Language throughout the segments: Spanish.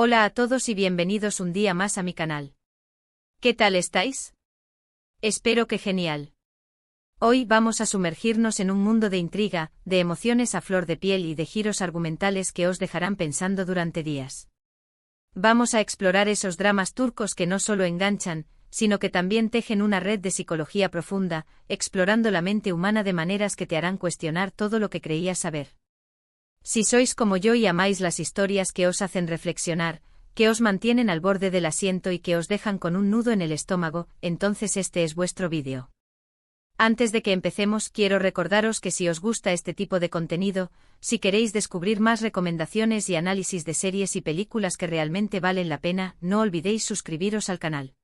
Hola a todos y bienvenidos un día más a mi canal. ¿Qué tal estáis? Espero que genial. Hoy vamos a sumergirnos en un mundo de intriga, de emociones a flor de piel y de giros argumentales que os dejarán pensando durante días. Vamos a explorar esos dramas turcos que no solo enganchan, sino que también tejen una red de psicología profunda, explorando la mente humana de maneras que te harán cuestionar todo lo que creías saber. Si sois como yo y amáis las historias que os hacen reflexionar, que os mantienen al borde del asiento y que os dejan con un nudo en el estómago, entonces este es vuestro vídeo. Antes de que empecemos, quiero recordaros que si os gusta este tipo de contenido, si queréis descubrir más recomendaciones y análisis de series y películas que realmente valen la pena, no olvidéis suscribiros al canal.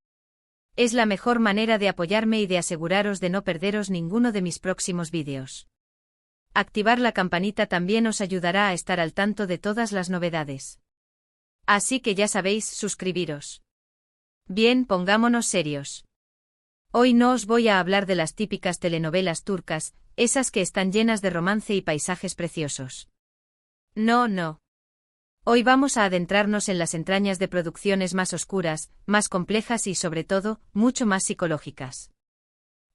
Es la mejor manera de apoyarme y de aseguraros de no perderos ninguno de mis próximos vídeos. Activar la campanita también os ayudará a estar al tanto de todas las novedades. Así que ya sabéis, suscribiros. Bien, pongámonos serios. Hoy no os voy a hablar de las típicas telenovelas turcas, esas que están llenas de romance y paisajes preciosos. No. Hoy vamos a adentrarnos en las entrañas de producciones más oscuras, más complejas y sobre todo, mucho más psicológicas.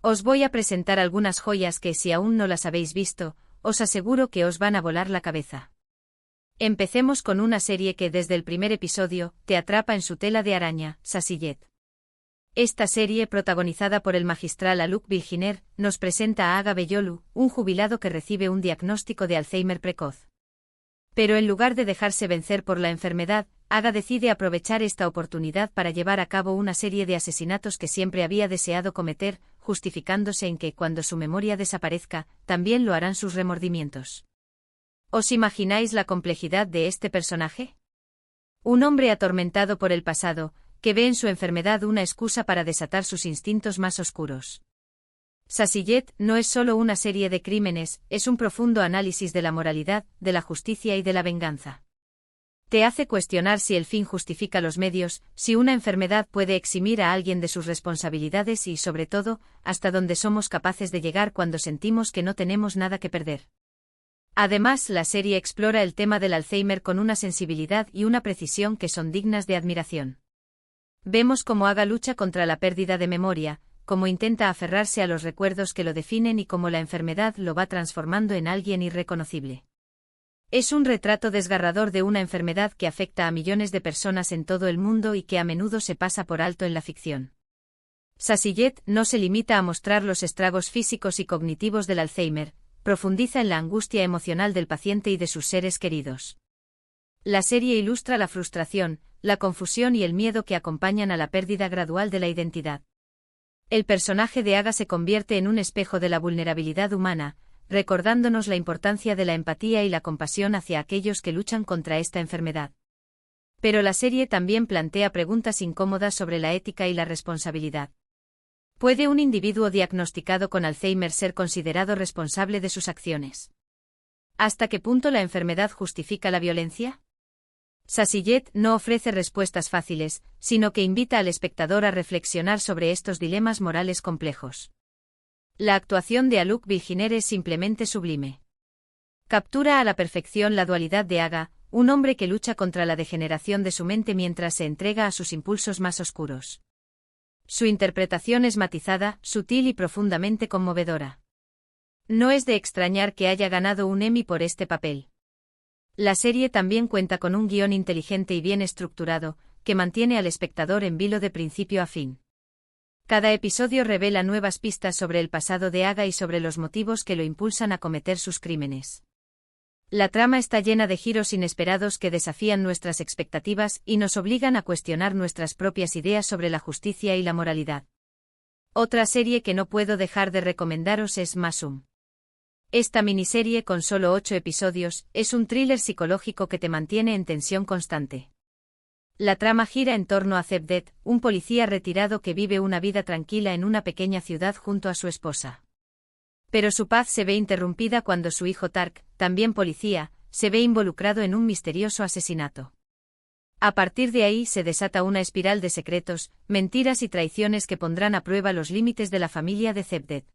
Os voy a presentar algunas joyas que si aún no las habéis visto, os aseguro que os van a volar la cabeza. Empecemos con una serie que desde el primer episodio te atrapa en su tela de araña, Sasiyet. Esta serie, protagonizada por el magistral Haluk Bilginer, nos presenta a Aga Beyolu, un jubilado que recibe un diagnóstico de Alzheimer precoz. Pero en lugar de dejarse vencer por la enfermedad, Aga decide aprovechar esta oportunidad para llevar a cabo una serie de asesinatos que siempre había deseado cometer, justificándose en que, cuando su memoria desaparezca, también lo harán sus remordimientos. ¿Os imagináis la complejidad de este personaje? Un hombre atormentado por el pasado, que ve en su enfermedad una excusa para desatar sus instintos más oscuros. Sasiyet no es solo una serie de crímenes, es un profundo análisis de la moralidad, de la justicia y de la venganza. Te hace cuestionar si el fin justifica los medios, si una enfermedad puede eximir a alguien de sus responsabilidades y, sobre todo, hasta dónde somos capaces de llegar cuando sentimos que no tenemos nada que perder. Además, la serie explora el tema del Alzheimer con una sensibilidad y una precisión que son dignas de admiración. Vemos cómo Aga lucha contra la pérdida de memoria, cómo intenta aferrarse a los recuerdos que lo definen y cómo la enfermedad lo va transformando en alguien irreconocible. Es un retrato desgarrador de una enfermedad que afecta a millones de personas en todo el mundo y que a menudo se pasa por alto en la ficción. Sasiyet no se limita a mostrar los estragos físicos y cognitivos del Alzheimer, profundiza en la angustia emocional del paciente y de sus seres queridos. La serie ilustra la frustración, la confusión y el miedo que acompañan a la pérdida gradual de la identidad. El personaje de Aga se convierte en un espejo de la vulnerabilidad humana, recordándonos la importancia de la empatía y la compasión hacia aquellos que luchan contra esta enfermedad. Pero la serie también plantea preguntas incómodas sobre la ética y la responsabilidad. ¿Puede un individuo diagnosticado con Alzheimer ser considerado responsable de sus acciones? ¿Hasta qué punto la enfermedad justifica la violencia? Sasiyet no ofrece respuestas fáciles, sino que invita al espectador a reflexionar sobre estos dilemas morales complejos. La actuación de Haluk Bilginer es simplemente sublime. Captura a la perfección la dualidad de Aga, un hombre que lucha contra la degeneración de su mente mientras se entrega a sus impulsos más oscuros. Su interpretación es matizada, sutil y profundamente conmovedora. No es de extrañar que haya ganado un Emmy por este papel. La serie también cuenta con un guión inteligente y bien estructurado, que mantiene al espectador en vilo de principio a fin. Cada episodio revela nuevas pistas sobre el pasado de Aga y sobre los motivos que lo impulsan a cometer sus crímenes. La trama está llena de giros inesperados que desafían nuestras expectativas y nos obligan a cuestionar nuestras propias ideas sobre la justicia y la moralidad. Otra serie que no puedo dejar de recomendaros es Masum. Esta miniserie con solo 8 episodios es un thriller psicológico que te mantiene en tensión constante. La trama gira en torno a Cevdet, un policía retirado que vive una vida tranquila en una pequeña ciudad junto a su esposa. Pero su paz se ve interrumpida cuando su hijo Tark, también policía, se ve involucrado en un misterioso asesinato. A partir de ahí se desata una espiral de secretos, mentiras y traiciones que pondrán a prueba los límites de la familia de Cevdet.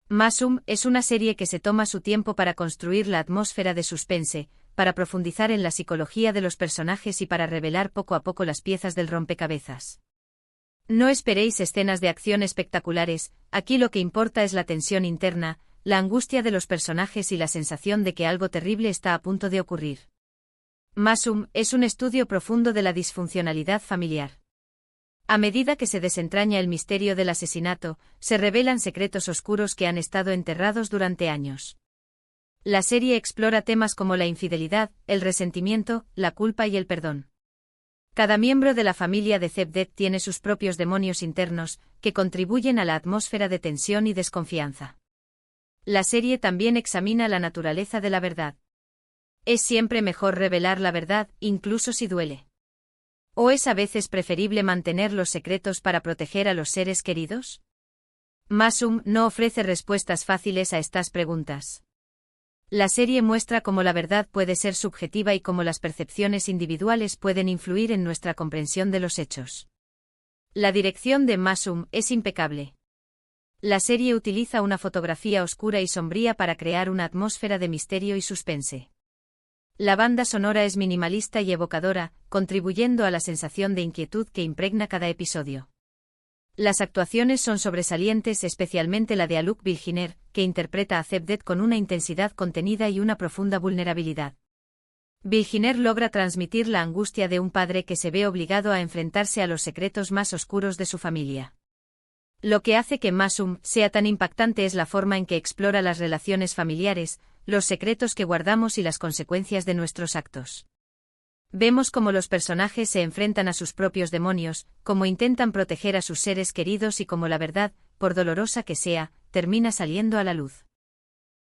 Masum es una serie que se toma su tiempo para construir la atmósfera de suspense, para profundizar en la psicología de los personajes y para revelar poco a poco las piezas del rompecabezas. No esperéis escenas de acción espectaculares, aquí lo que importa es la tensión interna, la angustia de los personajes y la sensación de que algo terrible está a punto de ocurrir. Masum es un estudio profundo de la disfuncionalidad familiar. A medida que se desentraña el misterio del asesinato, se revelan secretos oscuros que han estado enterrados durante años. La serie explora temas como la infidelidad, el resentimiento, la culpa y el perdón. Cada miembro de la familia de Zebdet tiene sus propios demonios internos, que contribuyen a la atmósfera de tensión y desconfianza. La serie también examina la naturaleza de la verdad. ¿Es siempre mejor revelar la verdad, incluso si duele? ¿O es a veces preferible mantener los secretos para proteger a los seres queridos? Masum no ofrece respuestas fáciles a estas preguntas. La serie muestra cómo la verdad puede ser subjetiva y cómo las percepciones individuales pueden influir en nuestra comprensión de los hechos. La dirección de Masum es impecable. La serie utiliza una fotografía oscura y sombría para crear una atmósfera de misterio y suspense. La banda sonora es minimalista y evocadora, contribuyendo a la sensación de inquietud que impregna cada episodio. Las actuaciones son sobresalientes, especialmente la de Aluk Bilginer, que interpreta a Zebdet con una intensidad contenida y una profunda vulnerabilidad. Bilginer logra transmitir la angustia de un padre que se ve obligado a enfrentarse a los secretos más oscuros de su familia. Lo que hace que Masum sea tan impactante es la forma en que explora las relaciones familiares, los secretos que guardamos y las consecuencias de nuestros actos. Vemos cómo los personajes se enfrentan a sus propios demonios, cómo intentan proteger a sus seres queridos y cómo la verdad, por dolorosa que sea, termina saliendo a la luz.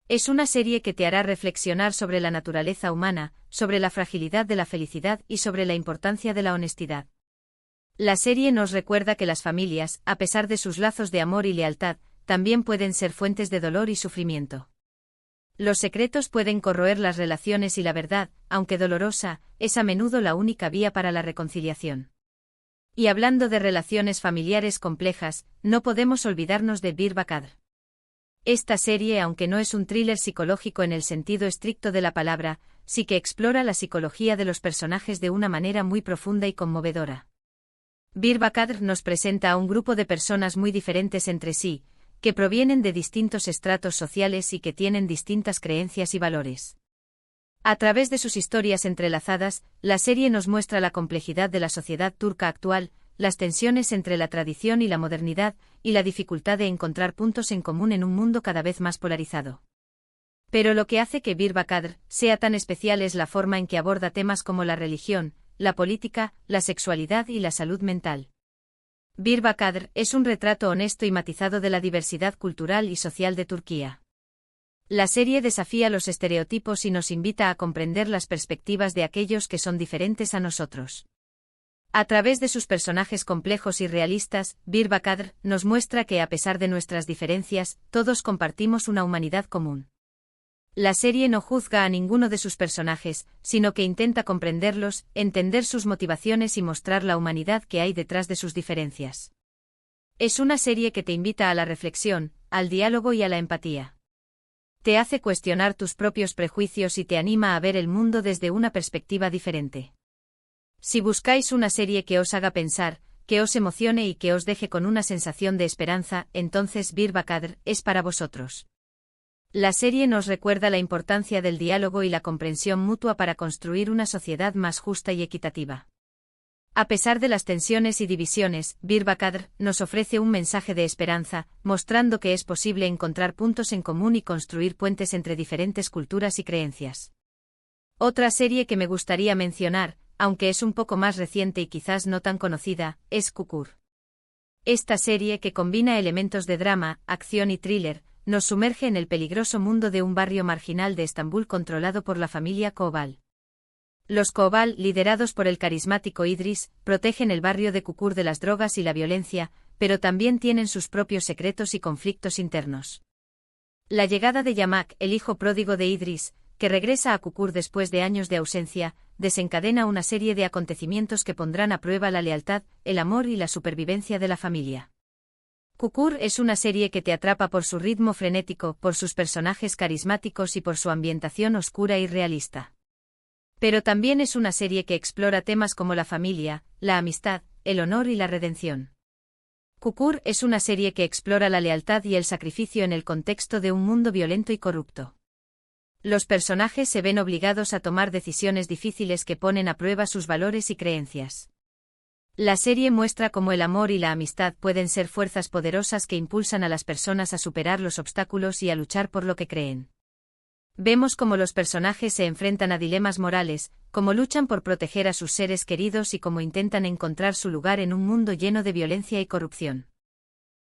Es una serie que te hará reflexionar sobre la naturaleza humana, sobre la fragilidad de la felicidad y sobre la importancia de la honestidad. La serie nos recuerda que las familias, a pesar de sus lazos de amor y lealtad, también pueden ser fuentes de dolor y sufrimiento. Los secretos pueden corroer las relaciones y la verdad, aunque dolorosa, es a menudo la única vía para la reconciliación. Y hablando de relaciones familiares complejas, no podemos olvidarnos de Bir Bakadr. Esta serie, aunque no es un thriller psicológico en el sentido estricto de la palabra, sí que explora la psicología de los personajes de una manera muy profunda y conmovedora. Bir Bakadr nos presenta a un grupo de personas muy diferentes entre sí, que provienen de distintos estratos sociales y que tienen distintas creencias y valores. A través de sus historias entrelazadas, la serie nos muestra la complejidad de la sociedad turca actual, las tensiones entre la tradición y la modernidad, y la dificultad de encontrar puntos en común en un mundo cada vez más polarizado. Pero lo que hace que Bir Bakadr sea tan especial es la forma en que aborda temas como la religión, la política, la sexualidad y la salud mental. Bir Bakadr es un retrato honesto y matizado de la diversidad cultural y social de Turquía. La serie desafía los estereotipos y nos invita a comprender las perspectivas de aquellos que son diferentes a nosotros. A través de sus personajes complejos y realistas, Bir Bakadr nos muestra que a pesar de nuestras diferencias, todos compartimos una humanidad común. La serie no juzga a ninguno de sus personajes, sino que intenta comprenderlos, entender sus motivaciones y mostrar la humanidad que hay detrás de sus diferencias. Es una serie que te invita a la reflexión, al diálogo y a la empatía. Te hace cuestionar tus propios prejuicios y te anima a ver el mundo desde una perspectiva diferente. Si buscáis una serie que os haga pensar, que os emocione y que os deje con una sensación de esperanza, entonces Bir Bakadr es para vosotros. La serie nos recuerda la importancia del diálogo y la comprensión mutua para construir una sociedad más justa y equitativa. A pesar de las tensiones y divisiones, Bir Bakadr nos ofrece un mensaje de esperanza, mostrando que es posible encontrar puntos en común y construir puentes entre diferentes culturas y creencias. Otra serie que me gustaría mencionar, aunque es un poco más reciente y quizás no tan conocida, es Kukur. Esta serie, que combina elementos de drama, acción y thriller, nos sumerge en el peligroso mundo de un barrio marginal de Estambul controlado por la familia Koval. Los Koval, liderados por el carismático Idris, protegen el barrio de Kukur de las drogas y la violencia, pero también tienen sus propios secretos y conflictos internos. La llegada de Yamak, el hijo pródigo de Idris, que regresa a Kukur después de años de ausencia, desencadena una serie de acontecimientos que pondrán a prueba la lealtad, el amor y la supervivencia de la familia. Kukur es una serie que te atrapa por su ritmo frenético, por sus personajes carismáticos y por su ambientación oscura y realista. Pero también es una serie que explora temas como la familia, la amistad, el honor y la redención. Kukur es una serie que explora la lealtad y el sacrificio en el contexto de un mundo violento y corrupto. Los personajes se ven obligados a tomar decisiones difíciles que ponen a prueba sus valores y creencias. La serie muestra cómo el amor y la amistad pueden ser fuerzas poderosas que impulsan a las personas a superar los obstáculos y a luchar por lo que creen. Vemos cómo los personajes se enfrentan a dilemas morales, cómo luchan por proteger a sus seres queridos y cómo intentan encontrar su lugar en un mundo lleno de violencia y corrupción.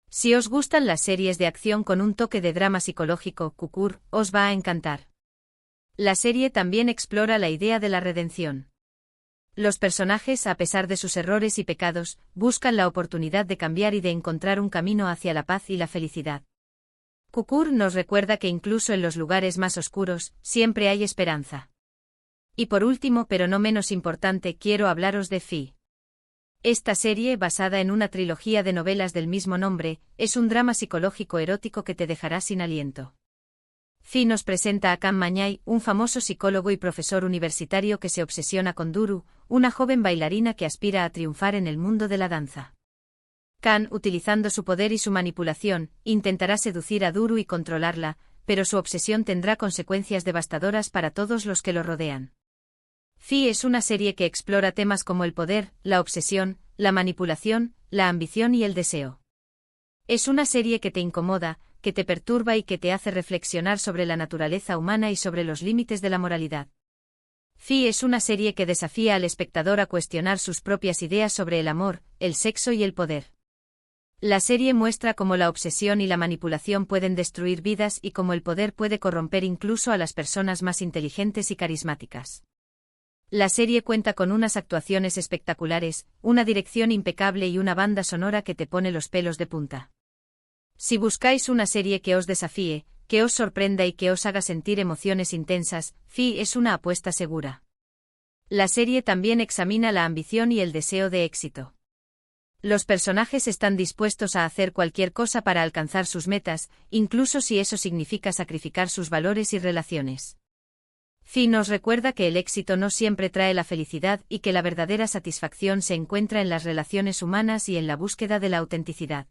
Si os gustan las series de acción con un toque de drama psicológico, Kukur os va a encantar. La serie también explora la idea de la redención. Los personajes, a pesar de sus errores y pecados, buscan la oportunidad de cambiar y de encontrar un camino hacia la paz y la felicidad. Kukur nos recuerda que incluso en los lugares más oscuros, siempre hay esperanza. Y por último, pero no menos importante, quiero hablaros de Fi. Esta serie, basada en una trilogía de novelas del mismo nombre, es un drama psicológico erótico que te dejará sin aliento. Fi nos presenta a Kan Mañay, un famoso psicólogo y profesor universitario que se obsesiona con Duru, una joven bailarina que aspira a triunfar en el mundo de la danza. Kan, utilizando su poder y su manipulación, intentará seducir a Duru y controlarla, pero su obsesión tendrá consecuencias devastadoras para todos los que lo rodean. Fi es una serie que explora temas como el poder, la obsesión, la manipulación, la ambición y el deseo. Es una serie que te incomoda, que te perturba y que te hace reflexionar sobre la naturaleza humana y sobre los límites de la moralidad. Fi es una serie que desafía al espectador a cuestionar sus propias ideas sobre el amor, el sexo y el poder. La serie muestra cómo la obsesión y la manipulación pueden destruir vidas y cómo el poder puede corromper incluso a las personas más inteligentes y carismáticas. La serie cuenta con unas actuaciones espectaculares, una dirección impecable y una banda sonora que te pone los pelos de punta. Si buscáis una serie que os desafíe, que os sorprenda y que os haga sentir emociones intensas, Fi es una apuesta segura. La serie también examina la ambición y el deseo de éxito. Los personajes están dispuestos a hacer cualquier cosa para alcanzar sus metas, incluso si eso significa sacrificar sus valores y relaciones. Fi nos recuerda que el éxito no siempre trae la felicidad y que la verdadera satisfacción se encuentra en las relaciones humanas y en la búsqueda de la autenticidad.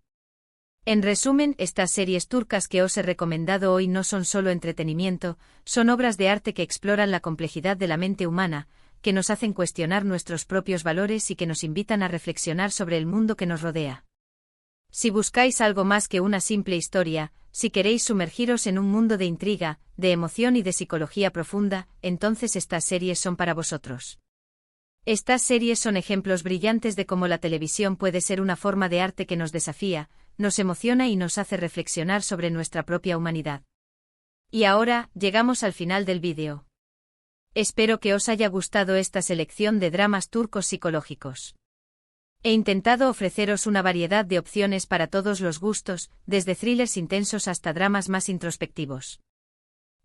En resumen, estas series turcas que os he recomendado hoy no son solo entretenimiento, son obras de arte que exploran la complejidad de la mente humana, que nos hacen cuestionar nuestros propios valores y que nos invitan a reflexionar sobre el mundo que nos rodea. Si buscáis algo más que una simple historia, si queréis sumergiros en un mundo de intriga, de emoción y de psicología profunda, entonces estas series son para vosotros. Estas series son ejemplos brillantes de cómo la televisión puede ser una forma de arte que nos desafía, nos emociona y nos hace reflexionar sobre nuestra propia humanidad. Y ahora, llegamos al final del vídeo. Espero que os haya gustado esta selección de dramas turcos psicológicos. He intentado ofreceros una variedad de opciones para todos los gustos, desde thrillers intensos hasta dramas más introspectivos.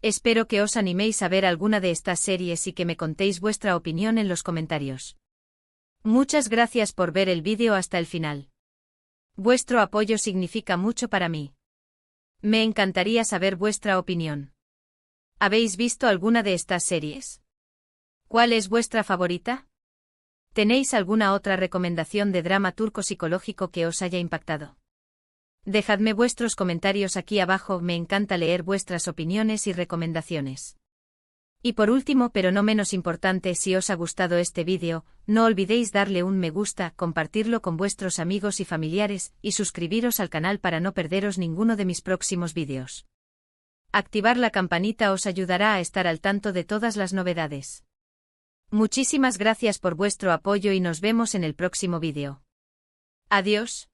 Espero que os animéis a ver alguna de estas series y que me contéis vuestra opinión en los comentarios. Muchas gracias por ver el vídeo hasta el final. Vuestro apoyo significa mucho para mí. Me encantaría saber vuestra opinión. ¿Habéis visto alguna de estas series? ¿Cuál es vuestra favorita? ¿Tenéis alguna otra recomendación de drama turco psicológico que os haya impactado? Dejadme vuestros comentarios aquí abajo, me encanta leer vuestras opiniones y recomendaciones. Y por último, pero no menos importante, si os ha gustado este vídeo, no olvidéis darle un me gusta, compartirlo con vuestros amigos y familiares, y suscribiros al canal para no perderos ninguno de mis próximos vídeos. Activar la campanita os ayudará a estar al tanto de todas las novedades. Muchísimas gracias por vuestro apoyo y nos vemos en el próximo vídeo. Adiós.